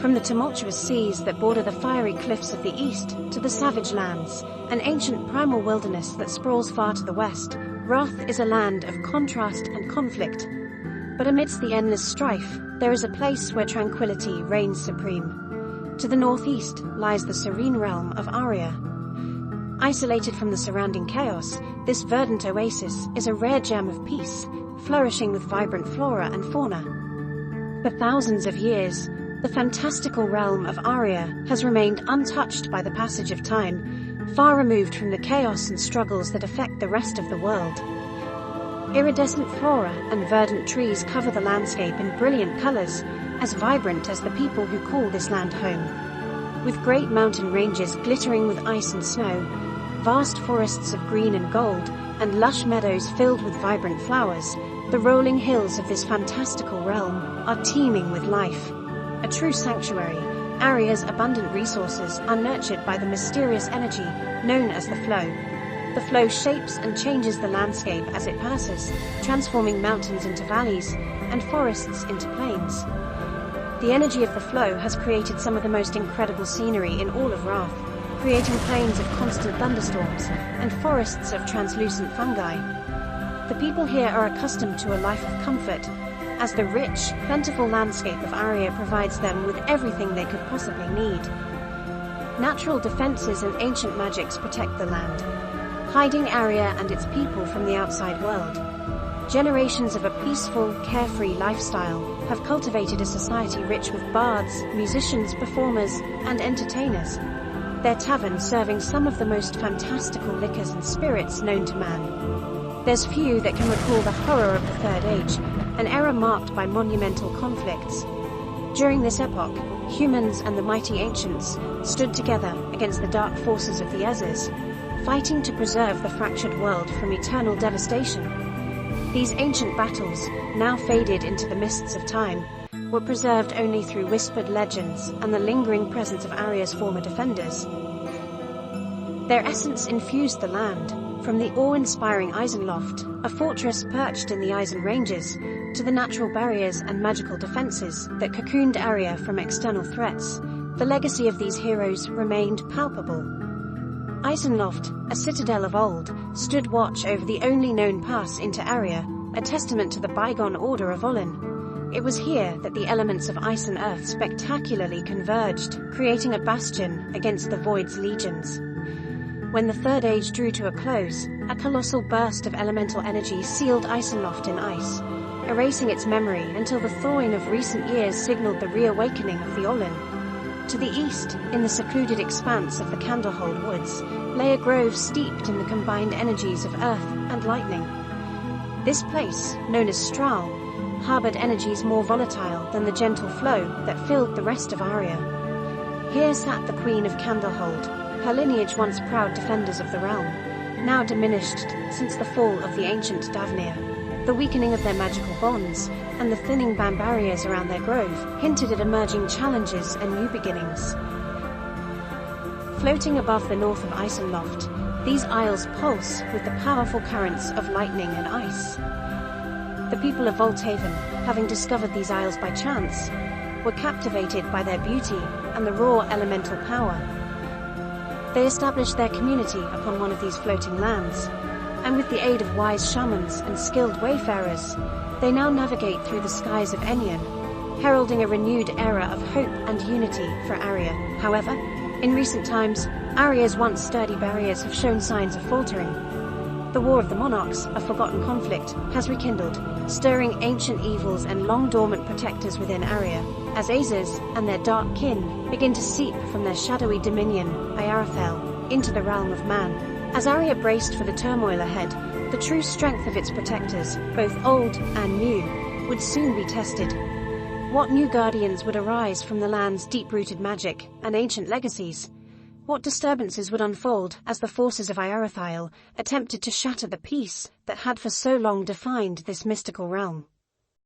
From the tumultuous seas that border the fiery cliffs of the east to the savage lands, an ancient primal wilderness that sprawls far to the west, Rathe is a land of contrast and conflict. But amidst the endless strife, there is a place where tranquility reigns supreme. To the northeast lies the serene realm of Aria. Isolated from the surrounding chaos, this verdant oasis is a rare gem of peace, flourishing with vibrant flora and fauna. For thousands of years, the fantastical realm of Aria has remained untouched by the passage of time, far removed from the chaos and struggles that affect the rest of the world. Iridescent flora and verdant trees cover the landscape in brilliant colors, as vibrant as the people who call this land home. With great mountain ranges glittering with ice and snow, vast forests of green and gold, and lush meadows filled with vibrant flowers, the rolling hills of this fantastical realm are teeming with life. A true sanctuary, Aria's abundant resources are nurtured by the mysterious energy known as the flow. The flow shapes and changes the landscape as it passes, transforming mountains into valleys and forests into plains. The energy of the flow has created some of the most incredible scenery in all of Rathe, creating plains of constant thunderstorms and forests of translucent fungi. The people here are accustomed to a life of comfort, as the rich, plentiful landscape of Aria provides them with everything they could possibly need. Natural defenses and ancient magics protect the land, hiding Aria and its people from the outside world. Generations of a peaceful, carefree lifestyle have cultivated a society rich with bards, musicians, performers, and entertainers. Their taverns serving some of the most fantastical liquors and spirits known to man. There's few that can recall the horror of the Third Age, an era marked by monumental conflicts. During this epoch, humans and the mighty ancients stood together against the dark forces of the Ezers, fighting to preserve the fractured world from eternal devastation. These ancient battles, now faded into the mists of time, were preserved only through whispered legends and the lingering presence of Aria's former defenders. Their essence infused the land, from the awe-inspiring Eisenloft, a fortress perched in the Eisen Ranges, to the natural barriers and magical defenses that cocooned Aria from external threats. The legacy of these heroes remained palpable. Eisenloft, a citadel of old, stood watch over the only known pass into Aria, a testament to the bygone order of Olin. It was here that the elements of ice and earth spectacularly converged, creating a bastion against the Void's legions. When the Third Age drew to a close, a colossal burst of elemental energy sealed Eisenloft in ice, erasing its memory until the thawing of recent years signaled the reawakening of the Olin. To the east, in the secluded expanse of the Candlehold Woods, lay a grove steeped in the combined energies of earth and lightning. This place, known as Strahl, harbored energies more volatile than the gentle flow that filled the rest of Aria. Here sat the Queen of Candlehold, her lineage once proud defenders of the realm, now diminished since the fall of the ancient Davnir. The weakening of their magical bonds and the thinning band barriers around their grove hinted at emerging challenges and new beginnings. Floating above the north of Eisenloft, these isles pulse with the powerful currents of lightning and ice. The people of Volthaven, having discovered these isles by chance, were captivated by their beauty and the raw elemental power. They established their community upon one of these floating lands, and with the aid of wise shamans and skilled wayfarers, they now navigate through the skies of Enion, heralding a renewed era of hope and unity for Aria. However, in recent times, Aria's once sturdy barriers have shown signs of faltering. The War of the Monarchs, a forgotten conflict, has rekindled, stirring ancient evils and long-dormant protectors within Aria, as Azers and their dark kin begin to seep from their shadowy dominion, Iarethel, into the realm of man. As Aria braced for the turmoil ahead, the true strength of its protectors, both old and new, would soon be tested. What new guardians would arise from the land's deep-rooted magic and ancient legacies? What disturbances would unfold as the forces of Iarethel attempted to shatter the peace that had for so long defined this mystical realm?